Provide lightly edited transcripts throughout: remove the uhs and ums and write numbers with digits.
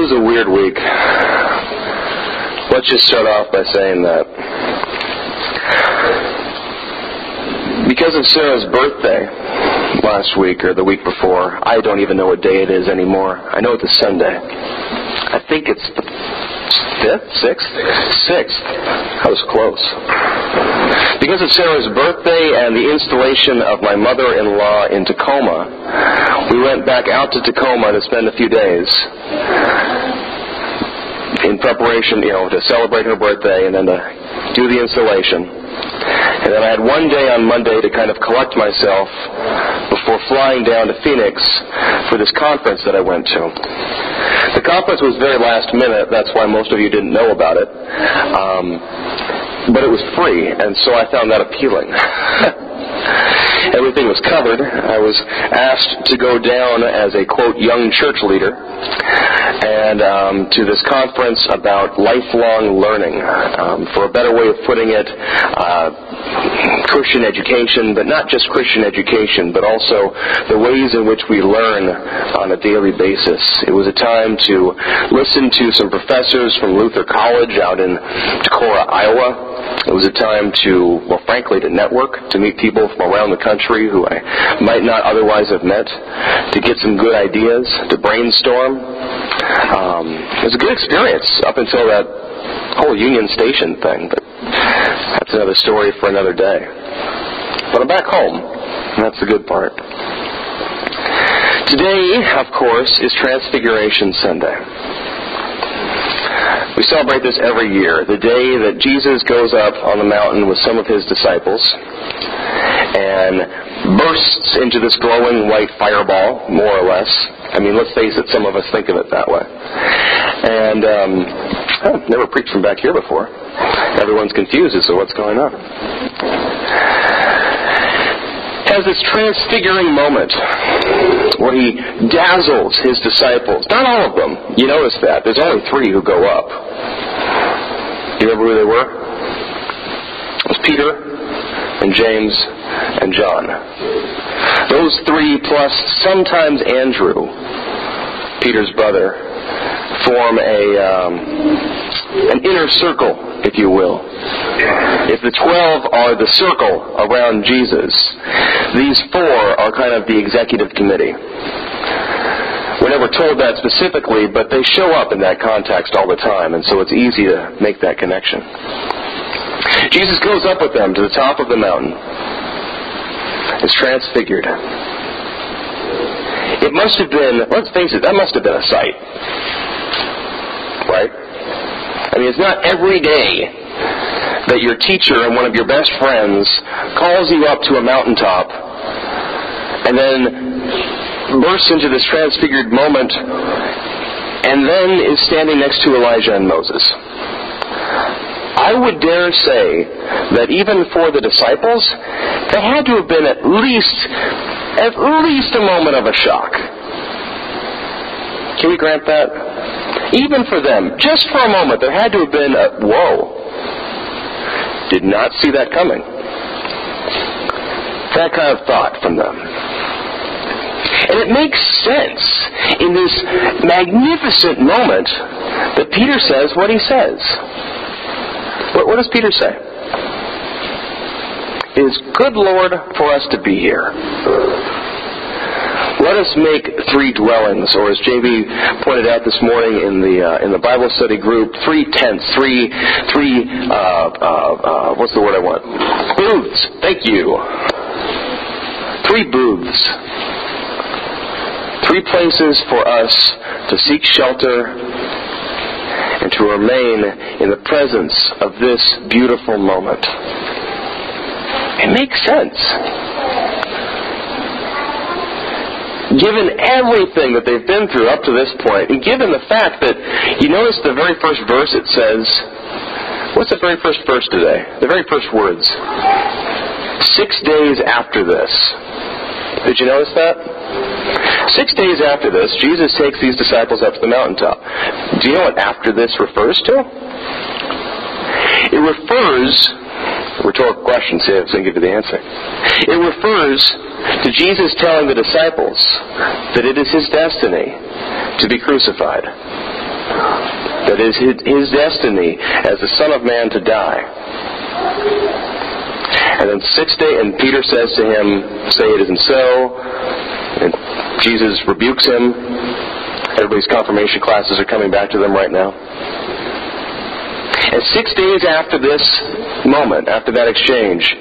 was a weird week. Let's just start off by saying that because of Sarah's birthday last week or the week before, I don't even know what day it is anymore. I know it's a Sunday. I think it's the 5th? 6th? I was close. Because of Sarah's birthday and the installation of my mother-in-law in Tacoma, we went back out to Tacoma to spend a few days in preparation, to celebrate her birthday and then to do the installation. And then I had one day on Monday to kind of collect myself before flying down to Phoenix for this conference that I went to. The conference was very last minute. That's why most of you didn't know about it. But it was free, and so I found that appealing. Everything was covered. I was asked to go down as a, quote, young church leader and to this conference about lifelong learning. For a better way of putting it, Christian education, but not just Christian education, but also the ways in which we learn on a daily basis. It was a time to listen to some professors from Lutheran College out in Decorah, Iowa. It was a time to, frankly, to network, to meet people from around the country who I might not otherwise have met, to get some good ideas, to brainstorm. It was a good experience up until that whole Union Station thing, but that's another story for another day. But I'm back home, and that's the good part. Today, of course, is Transfiguration Sunday. We celebrate this every year, the day that Jesus goes up on the mountain with some of his disciples and bursts into this glowing white fireball, more or less. I mean, let's face it, some of us think of it that way. And I've never preached from back here before. Everyone's confused as to what's going on. Has this transfiguring moment where he dazzles his disciples. Not all of them. You notice that. There's only 3 who go up. You remember who they were? It was Peter and James and John. Those 3 plus sometimes Andrew, Peter's brother, form an inner circle, if you will. If the 12 are the circle around Jesus, these 4 are kind of the executive committee. We're never told that specifically, but they show up in that context all the time, and so it's easy to make that connection. Jesus goes up with them to the top of the mountain. It's transfigured. It must have been, let's face it, that must have been a sight. Right? I mean, it's not every day that your teacher and one of your best friends calls you up to a mountaintop and then bursts into this transfigured moment and then is standing next to Elijah and Moses. I would dare say that even for the disciples, there had to have been at least a moment of a shock. Can we grant that? Even for them, just for a moment, there had to have been a, whoa. Did not see that coming. That kind of thought from them. And it makes sense in this magnificent moment that Peter says what he says. What does Peter say? It is good, Lord, for us to be here. Let us make 3 dwellings, or as JB pointed out this morning in the Bible study group, 3 tents, what's the word I want? Booths. Thank you. 3 booths. 3 places for us to seek shelter and to remain in the presence of this beautiful moment. It makes sense. Given everything that they've been through up to this point, and given the fact that, you notice the very first verse it says, what's the very first verse today? The very first words. 6 days after this. Did you notice that? 6 days after this, Jesus takes these disciples up to the mountaintop. Do you know what after this refers to? It refers, rhetorical question, see if I can give you the answer. It refers to Jesus telling the disciples that it is his destiny to be crucified. That is his destiny as the Son of Man to die. And then 6 days, and Peter says to him, "Say it isn't so." And Jesus rebukes him. Everybody's confirmation classes are coming back to them right now. And 6 days after this moment, after that exchange,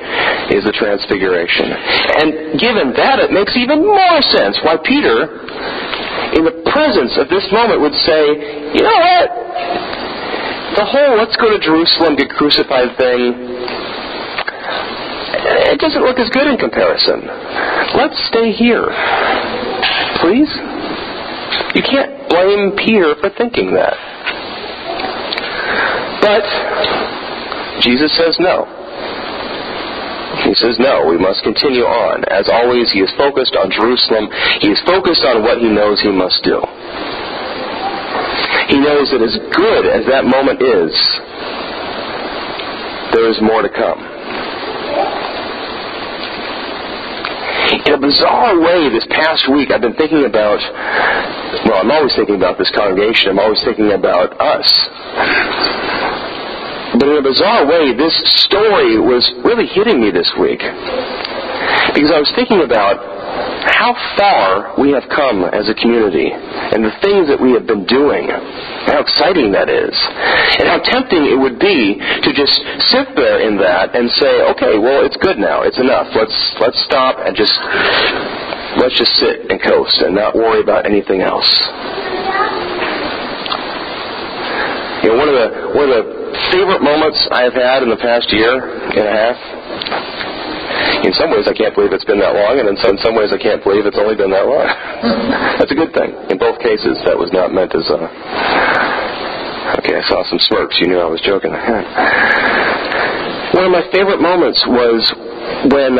is the Transfiguration. And given that, it makes even more sense why Peter, in the presence of this moment, would say, "You know what? The whole let's go to Jerusalem, get crucified thing, it doesn't look as good in comparison. Let's stay here. Please?" You can't blame Peter for thinking that. But Jesus says no. He says no, we must continue on. As always, he is focused on Jerusalem. He is focused on what he knows he must do. He knows that as good as that moment is, there is more to come. In a bizarre way, this past week, I've been thinking about, well, I'm always thinking about this congregation. I'm always thinking about us. But in a bizarre way, this story was really hitting me this week. Because I was thinking about how far we have come as a community and the things that we have been doing. How exciting that is. And how tempting it would be to just sit there in that and say, okay, well, it's good now. It's enough. Let's stop and let's just sit and coast and not worry about anything else. You know, one of the favorite moments I have had in the past year and a half, in some ways I can't believe it's been that long, and in some ways I can't believe it's only been that long. That's a good thing. In both cases, that was not meant as a... Okay, I saw some smirks. You knew I was joking. One of my favorite moments was when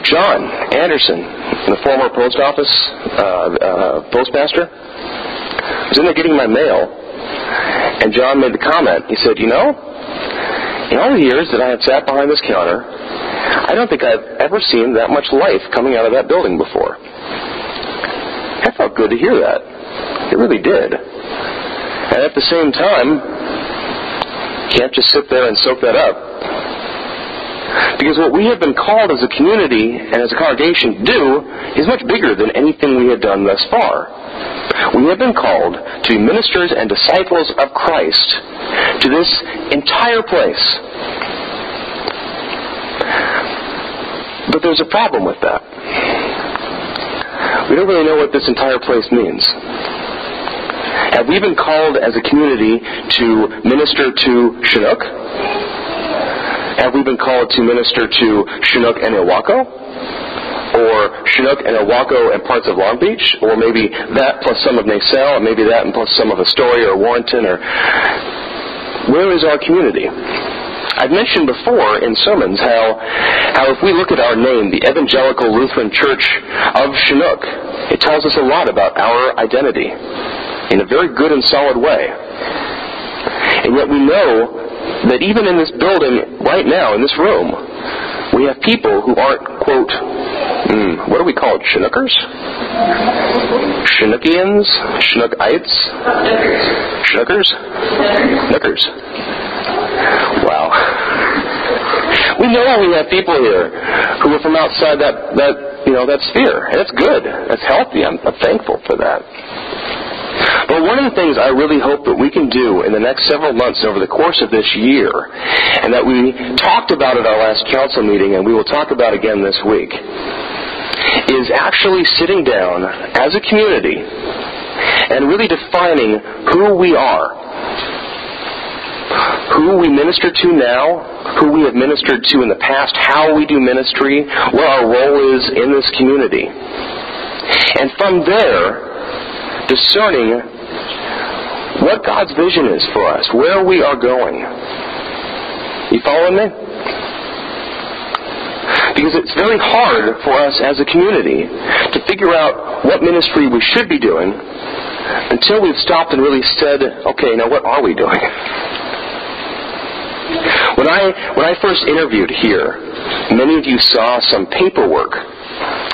John Anderson, the former post office postmaster, was in there getting my mail, and John made the comment. He said, in all the years that I have sat behind this counter, I don't think I've ever seen that much life coming out of that building before. That felt good to hear that. It really did. And at the same time, you can't just sit there and soak that up. Because what we have been called as a community and as a congregation to do is much bigger than anything we have done thus far. We have been called to be ministers and disciples of Christ to this entire place. But there's a problem with that. We don't really know what this entire place means. Have we been called as a community to minister to Chinook? Have we been called to minister to Chinook and Ilwaco? Or Chinook and Ilwaco and parts of Long Beach? Or maybe that plus some of Naselle, or maybe that and plus some of Astoria or Warrenton? Or where is our community? I've mentioned before in sermons how if we look at our name, the Evangelical Lutheran Church of Chinook, it tells us a lot about our identity in a very good and solid way. And yet we know that even in this building right now, in this room, we have people who aren't, quote, what do we call it, Chinookers? Chinookians? Chinookites? Chinookers? Nookers. Wow. We know we have people here who are from outside that sphere. And it's good. It's healthy. I'm thankful for that. But one of the things I really hope that we can do in the next several months over the course of this year, and that we talked about at our last council meeting and we will talk about again this week, is actually sitting down as a community and really defining who we are. Who we minister to now, who we have ministered to in the past, how we do ministry, what our role is in this community. And from there, discerning what God's vision is for us, where we are going. You following me? Because it's very hard for us as a community to figure out what ministry we should be doing until we've stopped and really said, okay, now what are we doing? When I first interviewed here, many of you saw some paperwork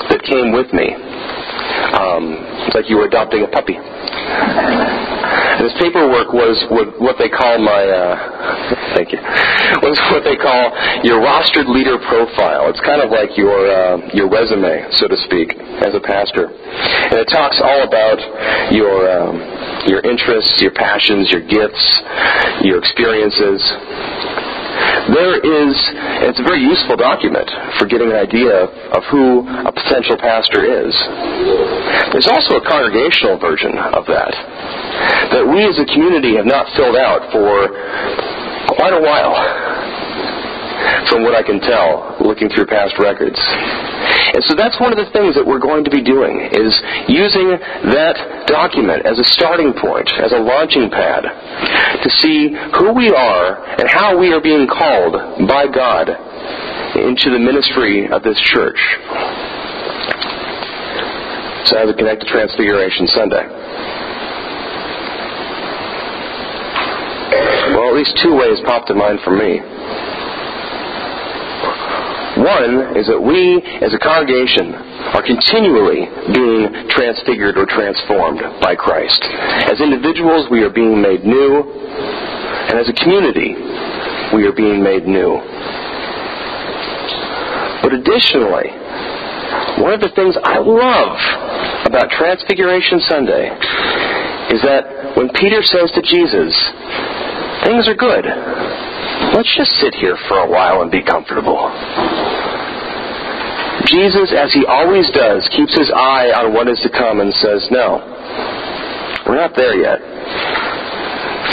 that came with me. It's like you were adopting a puppy. And And his paperwork was what they call thank you, was what they call your rostered leader profile. It's kind of like your resume, so to speak, as a pastor. And it talks all about your interests, your passions, your gifts, your experiences. It's a very useful document for getting an idea of who a potential pastor is. There's also a congregational version of that we as a community have not filled out for quite a while, from what I can tell, looking through past records. And so that's one of the things that we're going to be doing, is using that document as a starting point, as a launching pad, to see who we are and how we are being called by God into the ministry of this church. So as it connects to Transfiguration Sunday. Well, at least two ways popped to mind for me. One is that we, as a congregation, are continually being transfigured or transformed by Christ. As individuals, we are being made new, and as a community, we are being made new. But additionally, one of the things I love about Transfiguration Sunday is that when Peter says to Jesus, "Things are good. Let's just sit here for a while and be comfortable," Jesus, as he always does, keeps his eye on what is to come and says, "No, we're not there yet.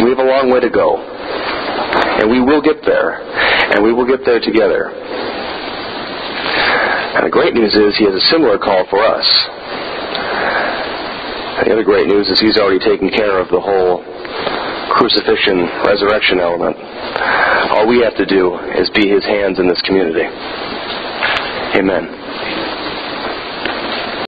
We have a long way to go. And we will get there. And we will get there together." And the great news is he has a similar call for us. And the other great news is he's already taken care of the whole crucifixion, resurrection element. All we have to do is be his hands in this community. Amen.